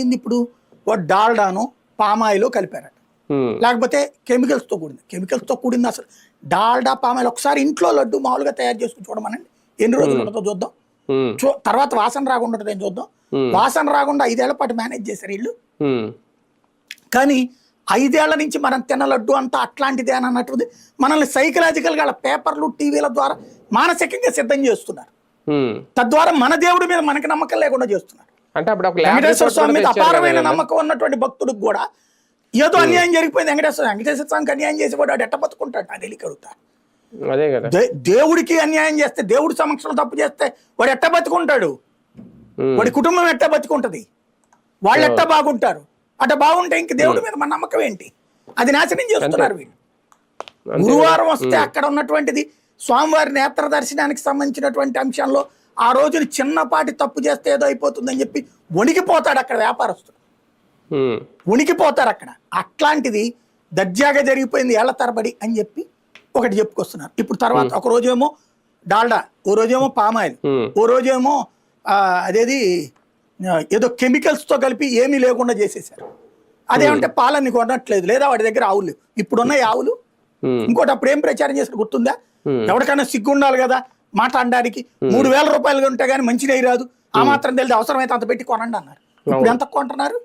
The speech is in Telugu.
ఇప్పుడు వాడు డాల్డాను పామాయిల్ కలిపారట, లేకపోతే కెమికల్స్ తో కూడింది. అసలు డాల్డా పామాయిల్ ఒకసారి ఇంట్లో లడ్డు మామూలుగా తయారు చేసుకుని చూడమనండి, ఎన్ని రోజులు ఉంటుందో చూద్దాం. తర్వాత వాసన రాకుండా ఉంటుందని చూద్దాం. వాసన రాకుండా 5 ఏళ్ల పాటు మేనేజ్ చేశారు వీళ్ళు. కానీ 5 ఏళ్ల నుంచి మనం తిన్న లడ్డు అంతా అట్లాంటిదే అని అన్నట్టుంది. మనల్ని సైకలాజికల్ గా పేపర్లు టీవీల ద్వారా మానసికంగా సిద్ధం చేస్తున్నారు. తద్వారా మన దేవుడి మీద మనకి నమ్మకం లేకుండా చేస్తున్నారు. వెంకటేశ్వర స్వామి మీద అపారమైన నమ్మకం ఉన్నటువంటి భక్తుడికి కూడా ఏదో అన్యాయం జరిగిపోయింది. వెంకటేశ్వర స్వామికి అన్యాయం చేసి వాడు ఎట్ట బతుకుంటాడు నాకు తెలియకడుగుతా. దేవుడికి అన్యాయం చేస్తే, దేవుడి సమక్షంలో తప్పు చేస్తే వాడు ఎట్ట బతుకుంటాడు, వాడి కుటుంబం ఎట్ట బతుకుంటది, వాళ్ళు ఎట్ట బాగుంటారు. అట్ట బాగుంటే ఇంక దేవుడి మీద మన నమ్మకం ఏంటి? అది నాశనం చేస్తున్నారు వీళ్ళు. గురువారం వస్తే అక్కడ ఉన్నటువంటిది స్వామివారి నేత్ర దర్శనానికి సంబంధించినటువంటి అంశంలో ఆ రోజున చిన్నపాటి తప్పు చేస్తే ఏదో అయిపోతుందని చెప్పి వణికిపోతాడు అక్కడ వ్యాపారస్తుడు, వణికిపోతారు అక్కడ. అట్లాంటిది దర్జాగా జరిగిపోయింది ఏళ్ల తరబడి అని చెప్పి ఒకటి చెప్పుకొస్తున్నారు. ఇప్పుడు తర్వాత ఒక రోజేమో డాల్డా, ఓ రోజేమో పామాయిల్, ఓ రోజేమో అదేది ఏదో కెమికల్స్ తో కలిపి ఏమీ లేకుండా చేసేసారు. అదేమంటే పాలన్నీ కొనట్లేదు, లేదా వాడి దగ్గర ఆవులు లేవు. ఇప్పుడున్న ఆవులు ఇంకోటి అప్పుడు ఏం ప్రచారం చేసిన గుర్తుందా? ఎవరికైనా సిగ్గు ఉండాలి కదా మాట్లాడడానికి. 3000 రూపాయలు ఉంటే గానీ మంచి నెయ్యి రాదు, ఆ మాత్రం తెలిసి అవసరమైతే అంత పెట్టి కొనండి అన్నారు. ఇప్పుడు ఎంత కొంటున్నారు?